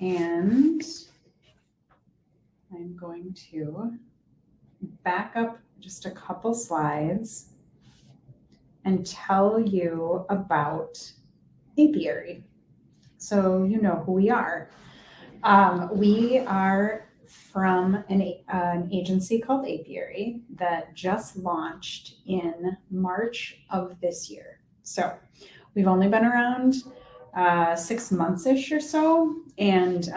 And I'm going to back up just a couple slides and tell you about Apiary. So you know who we are. We are from an agency called Apiary that just launched in March of this year. So we've only been around 6 months-ish or so, and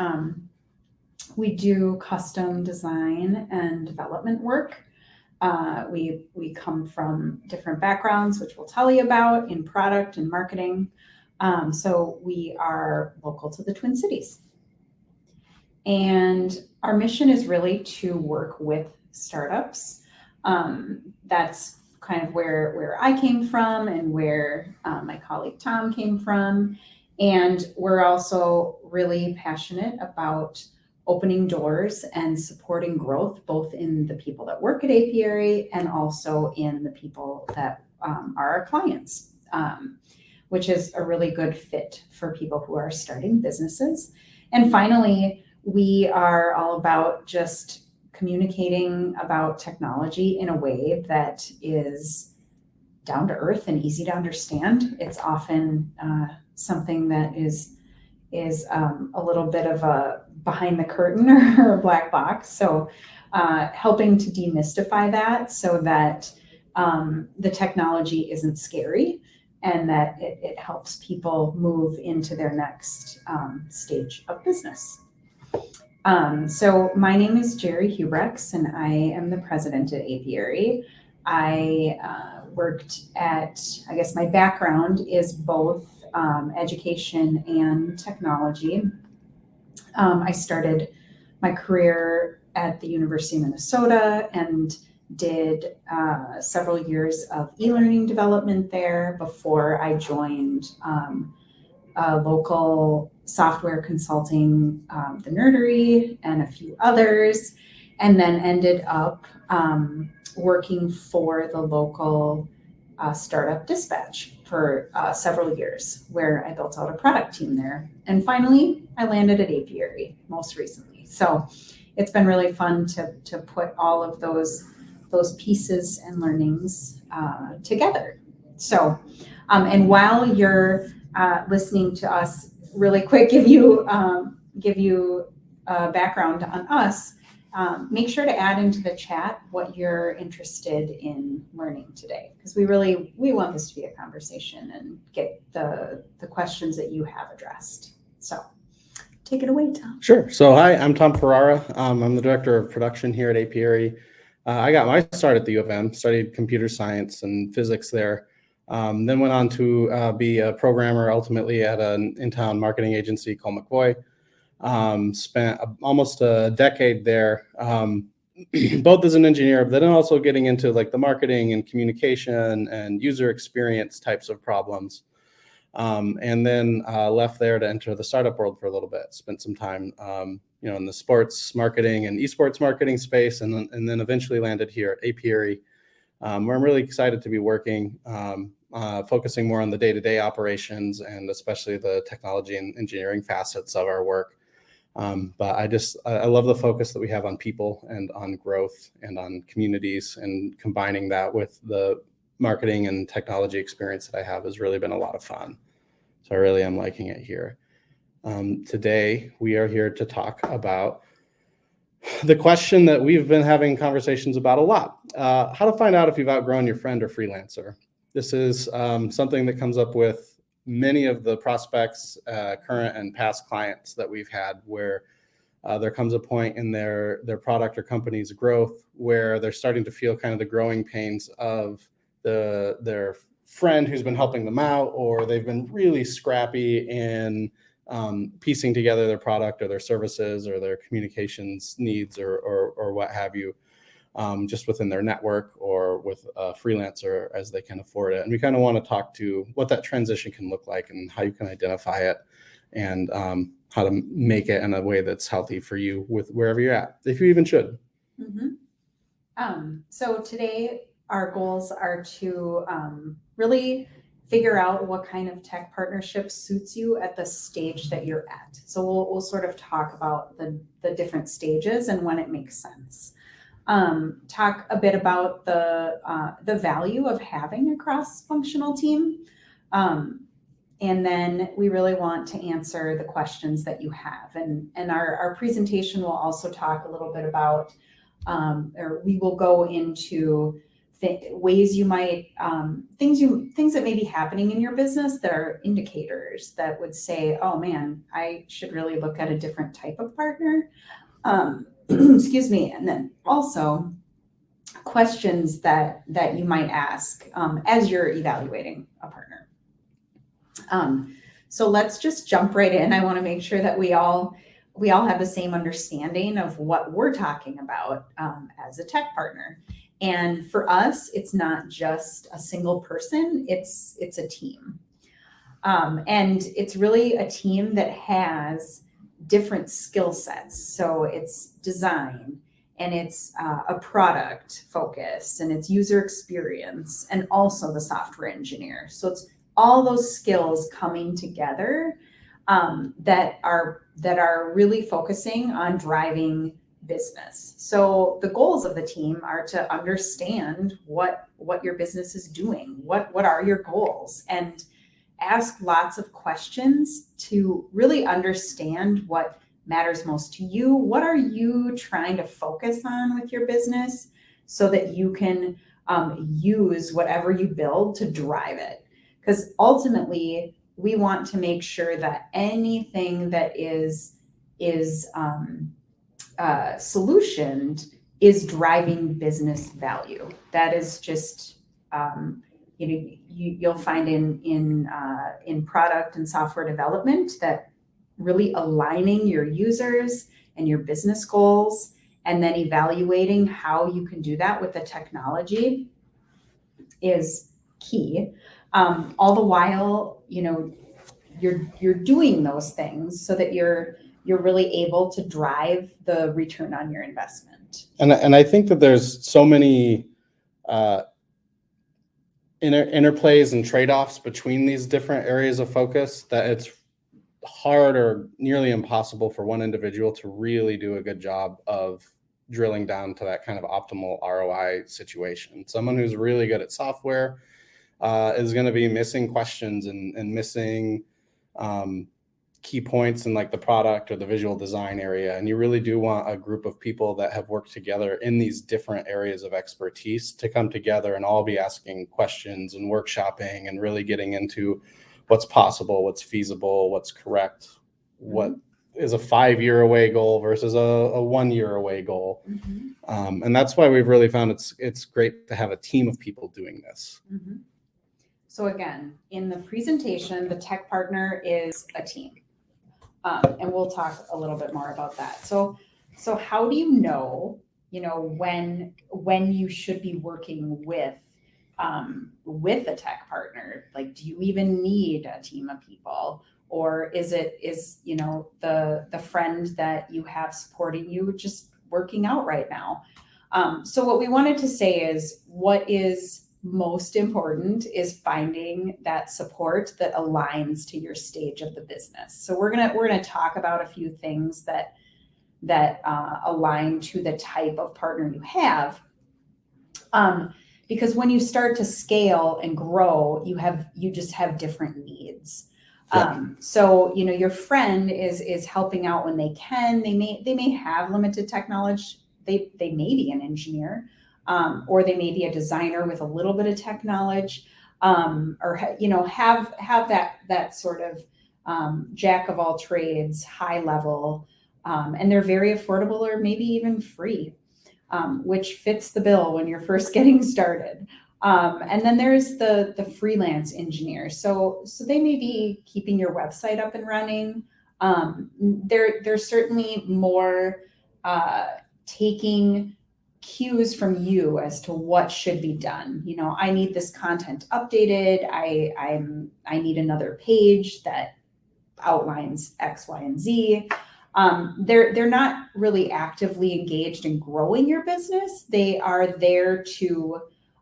we do custom design and development work. We come from different backgrounds, which we'll tell you about in product and marketing. So we are local to the Twin Cities. And our mission is really to work with startups. That's kind of where I came from and where my colleague Tom came from. And we're also really passionate about opening doors and supporting growth, both in the people that work at Apiary and also in the people that are our clients, which is a really good fit for people who are starting businesses. And finally, we are all about just communicating about technology in a way that is down to earth and easy to understand. It's often something that is a little bit of a behind the curtain or a black box. So helping to demystify that so that the technology isn't scary and that it helps people move into their next stage of business. So my name is Jerry Hubrex, and I am the president at Apiary. I worked at, I guess my background is both education and technology. I started my career at the University of Minnesota and did several years of e-learning development there before I joined a local software consulting, the Nerdery, and a few others, and then ended up working for the local startup Dispatch for several years, where I built out a product team there. And finally, I landed at Apiary most recently. So it's been really fun to put all of those pieces and learnings together. So, and while you're listening to us, really quick, give you a background on us. Make sure to add into the chat what you're interested in learning today, because we want this to be a conversation and get the questions that you have addressed. So take it away, Tom. Sure. So hi, I'm Tom Ferrara. I'm the director of production here at Apiary. I got my start at the U of M, studied computer science and physics there. Then went on to be a programmer ultimately at an in-town marketing agency called McVoy. Spent almost a decade there, both as an engineer, but then also getting into like the marketing and communication and user experience types of problems. And then left there to enter the startup world for a little bit. Spent some time, in the sports marketing and esports marketing space, and then eventually landed here at Apiary, where I'm really excited to be working, focusing more on the day-to-day operations and especially the technology and engineering facets of our work. But I love the focus that we have on people and on growth and on communities, and combining that with the marketing and technology experience that I have has really been a lot of fun. So I really am liking it here. Today, we are here to talk about the question that we've been having conversations about a lot, how to find out if you've outgrown your friend or freelancer. This is something that comes up with many of the prospects, current and past clients that we've had, where there comes a point in their product or company's growth where they're starting to feel kind of the growing pains of their friend who's been helping them out, or they've been really scrappy in piecing together their product or their services or their communications needs or what have you, just within their network or with a freelancer as they can afford it. And we kind of want to talk to what that transition can look like and how you can identify it, and how to make it in a way that's healthy for you with wherever you're at, if you even should. Mm-hmm. So today our goals are to really figure out what kind of tech partnership suits you at the stage that you're at. So we'll sort of talk about the different stages and when it makes sense. Talk a bit about the value of having a cross-functional team. And then we really want to answer the questions that you have. And our presentation will also talk a little bit about, or we will go into ways you might, things that may be happening in your business that are indicators that would say, oh man, I should really look at a different type of partner. Excuse me. And then also questions that you might ask as you're evaluating a partner. So let's just jump right in. I want to make sure that we all have the same understanding of what we're talking about as a tech partner. And for us, it's not just a single person, it's a team. And it's really a team that has different skill sets. So it's design, and it's a product focus, and it's user experience, and also the software engineer. So it's all those skills coming together that are really focusing on driving business. So the goals of the team are to understand what your business is doing, what are your goals, and ask lots of questions to really understand what matters most to you. What are you trying to focus on with your business so that you can use whatever you build to drive it? Because ultimately, we want to make sure that anything that is solutioned is driving business value. That is just you'll find in product and software development that really aligning your users and your business goals, and then evaluating how you can do that with the technology is key. All the while, you're doing those things so that you're really able to drive the return on your investment. And I think that there's so many interplays and trade-offs between these different areas of focus that it's hard or nearly impossible for one individual to really do a good job of drilling down to that kind of optimal ROI situation. Someone who's really good at software is going to be missing questions and missing key points in like the product or the visual design area. And you really do want a group of people that have worked together in these different areas of expertise to come together and all be asking questions and workshopping and really getting into what's possible, what's feasible, what's correct, what is a 5-year away goal versus a 1 year away goal. And that's why we've really found it's great to have a team of people doing this. So again, in the presentation, the tech partner is a team. And we'll talk a little bit more about that. So how do you know when you should be working with a tech partner? Like, do you even need a team of people? Or is the friend that you have supporting you just working out right now? So what we wanted to say is what is most important is finding that support that aligns to your stage of the business. So we're gonna talk about a few things that align to the type of partner you have. Because when you start to scale and grow, you just have different needs. So your friend is helping out when they can. They may have limited tech knowledge. They may be an engineer, or they may be a designer with a little bit of tech knowledge, or have that sort of jack of all trades, high level, and they're very affordable or maybe even free, which fits the bill when you're first getting started. And then there's the freelance engineer. So they may be keeping your website up and running. They're certainly more taking cues from you as to what should be done. I need this content updated. I need another page that outlines X, Y, and Z. They're not really actively engaged in growing your business. They are there to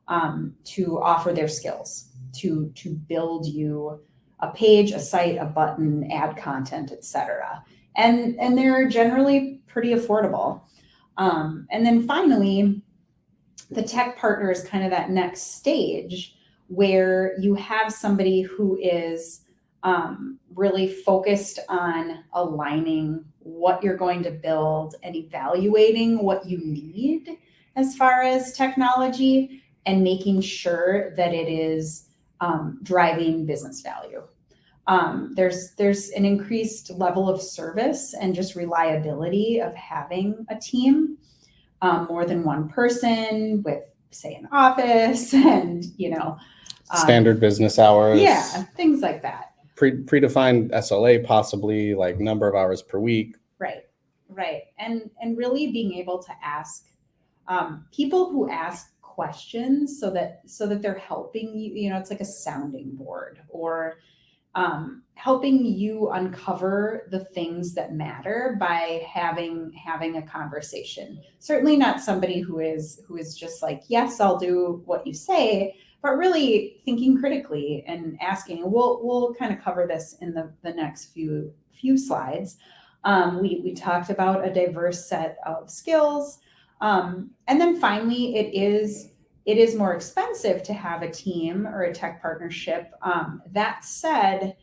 offer their skills. to build you a page, a site, a button, add content, etc. And they're generally pretty affordable. And then finally, the tech partner is kind of that next stage where you have somebody who is really focused on aligning what you're going to build and evaluating what you need as far as technology and making sure that it is driving business value. There's an increased level of service and just reliability of having a team, more than one person with, say, an office and, Standard business hours. Yeah, things like that. Predefined SLA, possibly, like number of hours per week. Right. And really being able to ask people who ask questions so that they're helping you, it's like a sounding board, or helping you uncover the things that matter by having a conversation. Certainly not somebody who is just like, yes, I'll do what you say, but really thinking critically and asking. We'll kind of cover this in the next few slides. We talked about a diverse set of skills. And then finally, it is more expensive to have a team or a tech partnership. That said,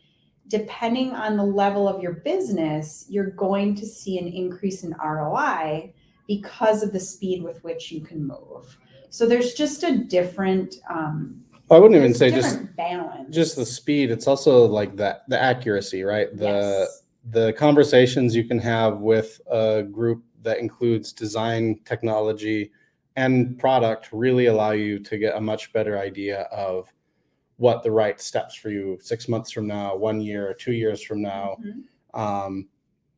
depending on the level of your business, you're going to see an increase in ROI because of the speed with which you can move. So there's just a different I wouldn't even say just balance. Just the speed. It's also like the accuracy, right? Yes. The conversations you can have with a group that includes design, technology, and product really allow you to get a much better idea of what the right steps for you 6 months from now, 1 year, 2 years from now,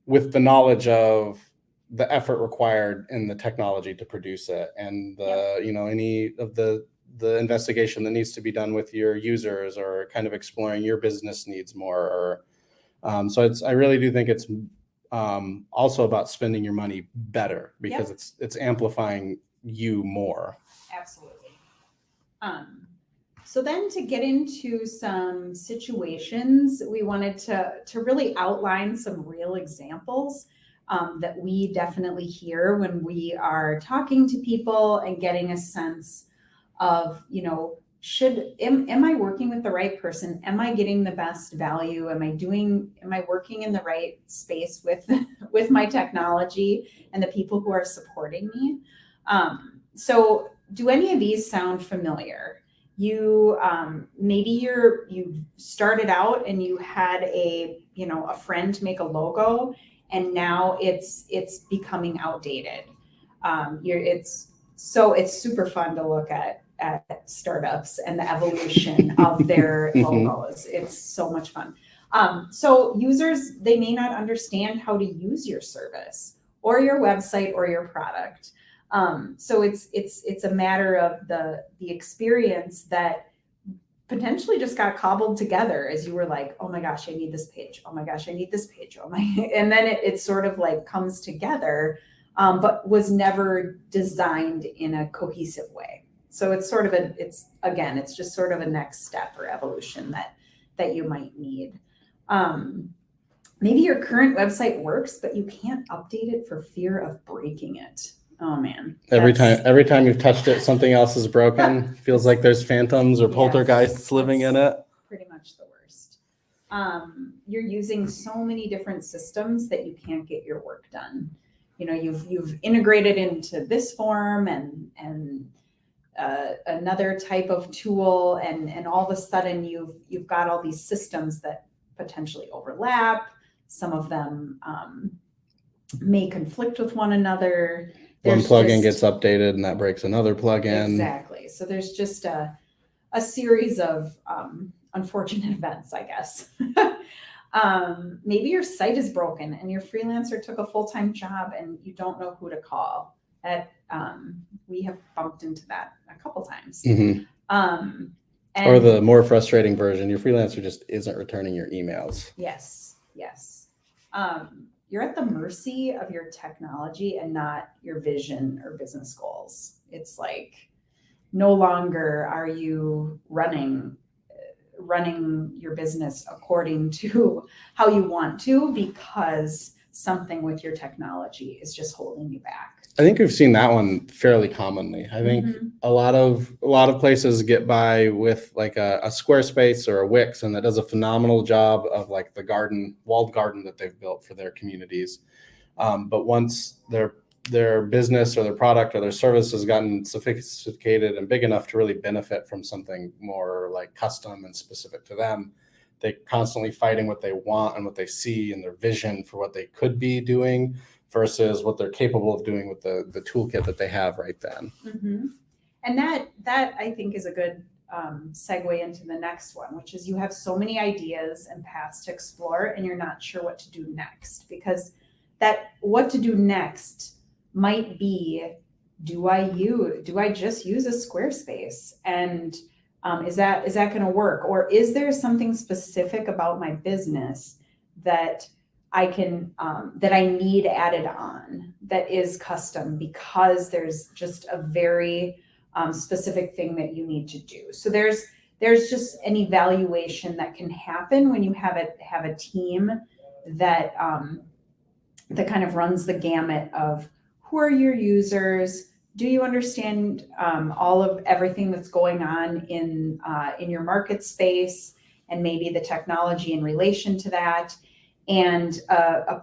with the knowledge of the effort required in the technology to produce it, and any of the investigation that needs to be done with your users, or kind of exploring your business needs more. So I really do think it's also about spending your money better, because it's amplifying you more. Absolutely. So then, to get into some situations, we wanted to really outline some real examples that we definitely hear when we are talking to people and getting a sense of, am I working with the right person? Am I getting the best value? Am I working in the right space with my technology and the people who are supporting me? So do any of these sound familiar? You maybe you started out and you had a friend make a logo, and now it's becoming outdated. It's super fun to look at startups and the evolution of their logos. It's so much fun. So users, they may not understand how to use your service or your website or your product. So it's a matter of the experience that potentially just got cobbled together as you were like, oh my gosh, I need this page. Oh my gosh, I need this page. And then it sort of like comes together, but was never designed in a cohesive way. So it's sort of it's just sort of a next step or evolution that you might need. Maybe your current website works, but you can't update it for fear of breaking it. Oh man. Every time you've touched it, something else is broken. Feels like there's phantoms or poltergeists living in it. Pretty much the worst. You're using so many different systems that you can't get your work done. You've integrated into this form and another type of tool, and all of a sudden you've got all these systems that potentially overlap. Some of them may conflict with one another. One plugin gets updated and that breaks another plugin. Exactly. So there's just a series of unfortunate events, I guess. Maybe your site is broken and your freelancer took a full-time job and you don't know who to call. We have bumped into that a couple times. Or the more frustrating version, your freelancer just isn't returning your emails. Yes. You're at the mercy of your technology and not your vision or business goals. It's like no longer are you running running your business according to how you want to, because something with your technology is just holding you back. I think we've seen that one fairly commonly. I think a lot of places get by with like a Squarespace or a Wix, and that does a phenomenal job of like the walled garden that they've built for their communities. But once their business or their product or their service has gotten sophisticated and big enough to really benefit from something more like custom and specific to them, they're constantly fighting what they want and what they see and their vision for what they could be doing versus what they're capable of doing with the toolkit that they have right then. Mm-hmm. And that I think is a good segue into the next one, which is you have so many ideas and paths to explore and you're not sure what to do next, because that what to do next might be, do I just use a Squarespace, and is that going to work, or is there something specific about my business that I can that I need added on that is custom because there's just a very specific thing that you need to do. So there's just an evaluation that can happen when you have a team that that kind of runs the gamut of who are your users. Do you understand all of everything that's going on in your market space, and maybe the technology in relation to that? And a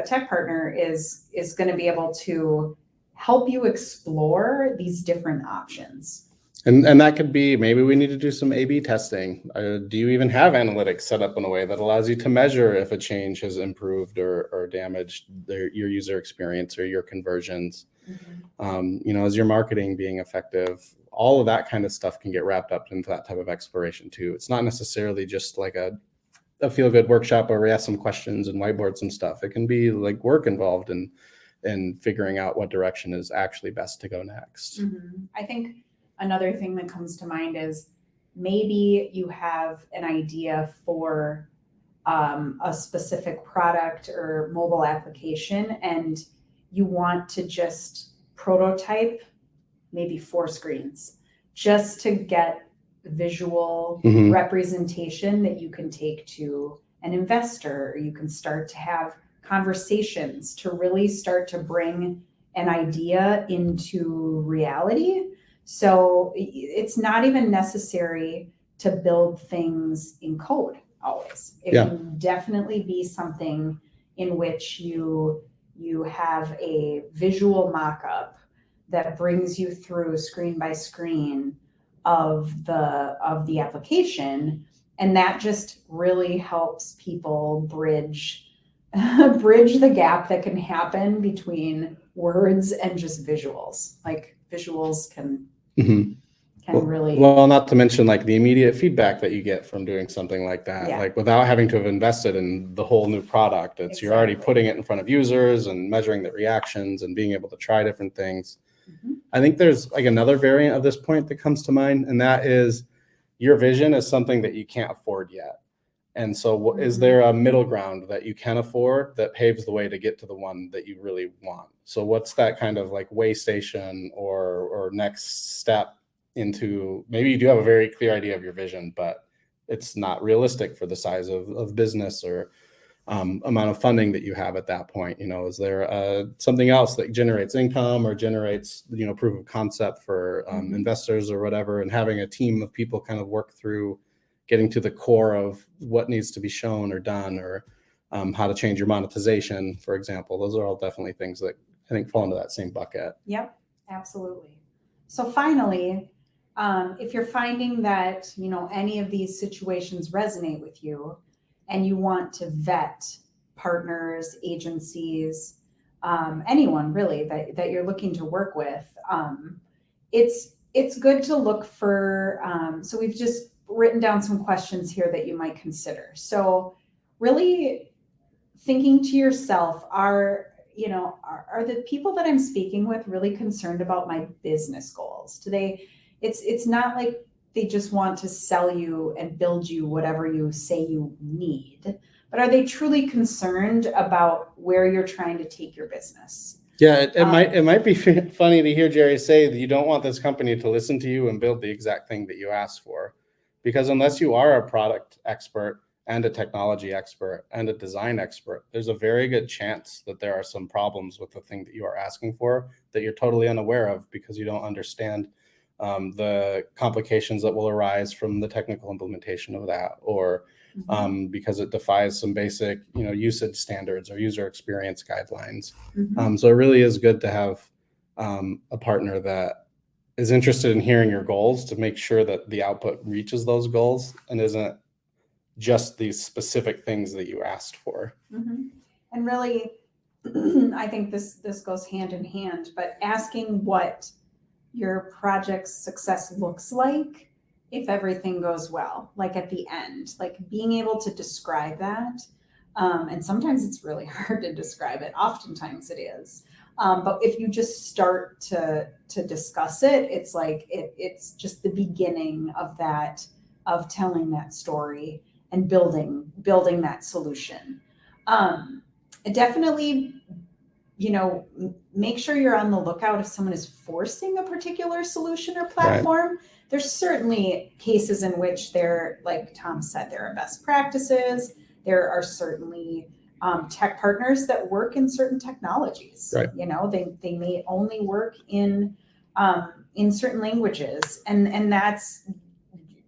tech partner is going to be able to help you explore these different options. And that could be, maybe we need to do some A/B testing. Do you even have analytics set up in a way that allows you to measure if a change has improved or damaged your user experience or your conversions? Mm-hmm. Is your marketing being effective? All of that kind of stuff can get wrapped up into that type of exploration too. It's not necessarily just like a feel-good workshop where we ask some questions and whiteboard some stuff. It can be like work involved in figuring out what direction is actually best to go next. Mm-hmm. I think another thing that comes to mind is maybe you have an idea for a specific product or mobile application, and you want to just prototype maybe 4 screens just to get visual mm-hmm. representation that you can take to an investor, or you can start to have conversations to really start to bring an idea into reality. So it's not even necessary to build things in code always. It can definitely be something in which you have a visual mock-up that brings you through screen by screen of the application, and that just really helps people bridge the gap that can happen between words and just visuals. Like visuals can mm-hmm. really not to mention like the immediate feedback that you get from doing something like that. Like without having to have invested in the whole new product, you're already putting it in front of users and measuring the reactions and being able to try different things. Mm-hmm. I think there's like another variant of this point that comes to mind, and that is your vision is something that you can't afford yet. And so mm-hmm. is there a middle ground that you can afford that paves the way to get to the one that you really want? So what's that kind of like way station or next step into, maybe you do have a very clear idea of your vision, but it's not realistic for the size of business or amount of funding that you have at that point. Is there something else that generates income or generates proof of concept for mm-hmm. investors or whatever, and having a team of people kind of work through getting to the core of what needs to be shown or done, or how to change your monetization, for example. Those are all definitely things that I think fall into that same bucket. Yep, absolutely. So finally, if you're finding that any of these situations resonate with you, and you want to vet partners, agencies, anyone really that you're looking to work with, it's good to look for, so we've just written down some questions here that you might consider. So really thinking to yourself, are the people that I'm speaking with really concerned about my business goals? It's not like they just want to sell you and build you whatever you say you need, but are they truly concerned about where you're trying to take your business? Yeah, it might be funny to hear Jerry say that you don't want this company to listen to you and build the exact thing that you asked for, because unless you are a product expert and a technology expert and a design expert, there's a very good chance that there are some problems with the thing that you are asking for that you're totally unaware of because you don't understand the complications that will arise from the technical implementation of that, or because it defies some basic, usage standards or user experience guidelines. So it really is good to have a partner that is interested in hearing your goals to make sure that the output reaches those goals and isn't just these specific things that you asked for. And really, I think this goes hand in hand, but asking what your project's success looks like if everything goes well, like at the end, like being able to describe that. And sometimes it's really hard to describe it. Oftentimes it is. But if you just start to discuss it, it's like it's just the beginning of that, of telling that story and building that solution. Definitely, make sure you're on the lookout if someone is forcing a particular solution or platform. Right. There's certainly cases in which there, like Tom said, there are best practices. There are certainly tech partners that work in certain technologies. Right. They may only work in certain languages, and that's,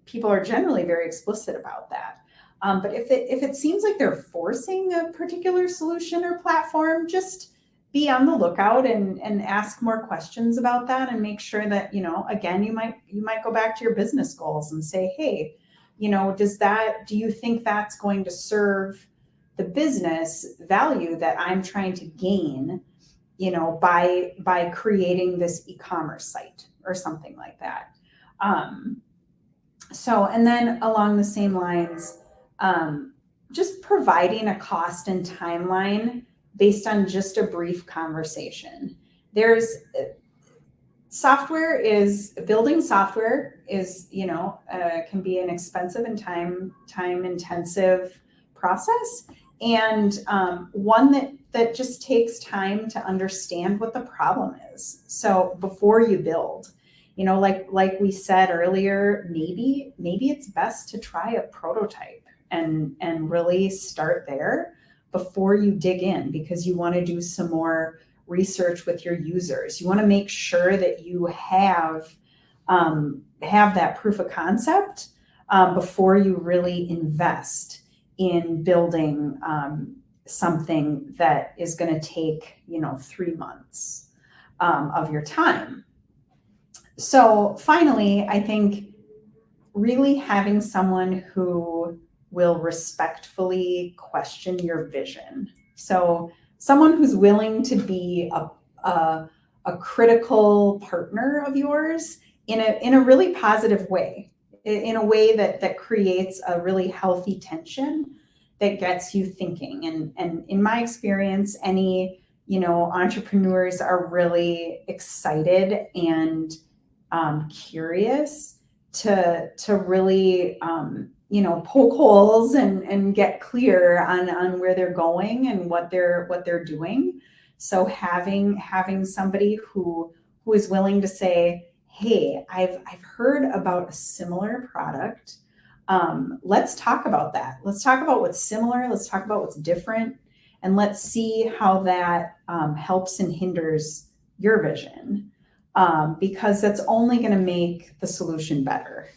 people are generally very explicit about that. But if it seems like they're forcing a particular solution or platform, just be on the lookout and ask more questions about that, and make sure that, again, you might go back to your business goals and say, hey, do you think that's going to serve the business value that I'm trying to gain, by creating this e-commerce site or something like that. And then along the same lines, just providing a cost and timeline based on just a brief conversation. Building software is, can be an expensive and time intensive process, and one that just takes time to understand what the problem is. So before you build, like we said earlier, maybe it's best to try a prototype and really start there before you dig in, because you want to do some more research with your users. You want to make sure that you have that proof of concept before you really invest in building something that is going to take 3 months of your time. So finally, I think really having someone who will respectfully question your vision. So someone who's willing to be a critical partner of yours in a really positive way, in a way that creates a really healthy tension that gets you thinking. And in my experience, any entrepreneurs are really excited and curious to really poke holes and get clear on where they're going and what they're doing. So having somebody who is willing to say, hey, I've heard about a similar product. Let's talk about that. Let's talk about what's similar. Let's talk about what's different. And let's see how that helps and hinders your vision. Because that's only going to make the solution better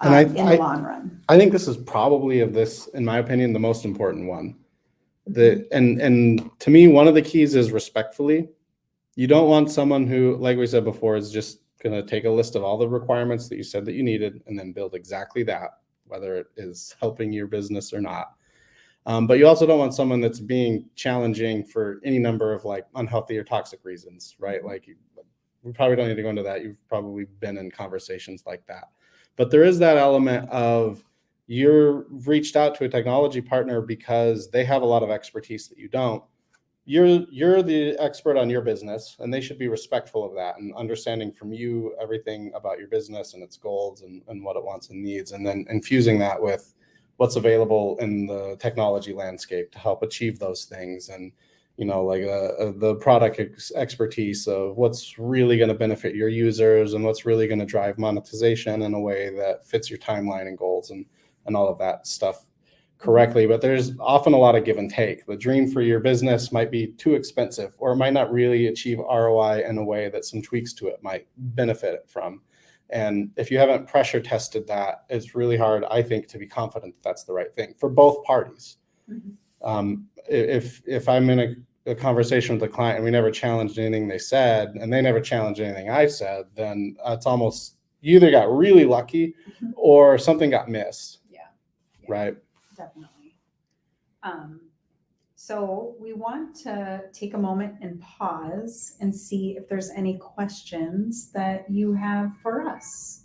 in the long run. I think this is probably, in my opinion, the most important one. And to me, one of the keys is respectfully. You don't want someone who, like we said before, is just going to take a list of all the requirements that you said that you needed and then build exactly that, whether it is helping your business or not. But you also don't want someone that's being challenging for any number of unhealthy or toxic reasons, right? We probably don't need to go into that. You've probably been in conversations like that. But there is that element of you're reached out to a technology partner because they have a lot of expertise that you don't. You're the expert on your business, and they should be respectful of that and understanding from you everything about your business and its goals and what it wants and needs, and then infusing that with what's available in the technology landscape to help achieve those things. And like the product expertise of what's really going to benefit your users and what's really going to drive monetization in a way that fits your timeline and goals and all of that stuff correctly. But there's often a lot of give and take. The dream for your business might be too expensive, or it might not really achieve ROI in a way that some tweaks to it might benefit it from. And if you haven't pressure tested that, it's really hard, I think, to be confident that that's the right thing for both parties. If I'm in a conversation with a client and we never challenged anything they said and they never challenged anything I said, then it's almost, you either got really lucky or something got missed. Yeah. Right. Definitely. So we want to take a moment and pause and see if there's any questions that you have for us.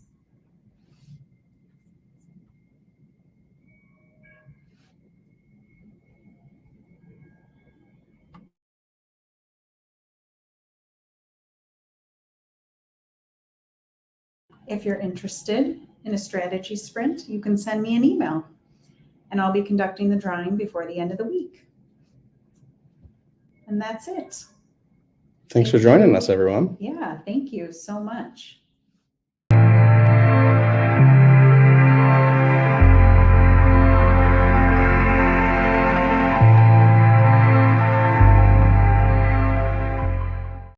If you're interested in a strategy sprint, you can send me an email and I'll be conducting the drawing before the end of the week. And that's it. Thanks for joining us, everyone. Yeah, thank you so much.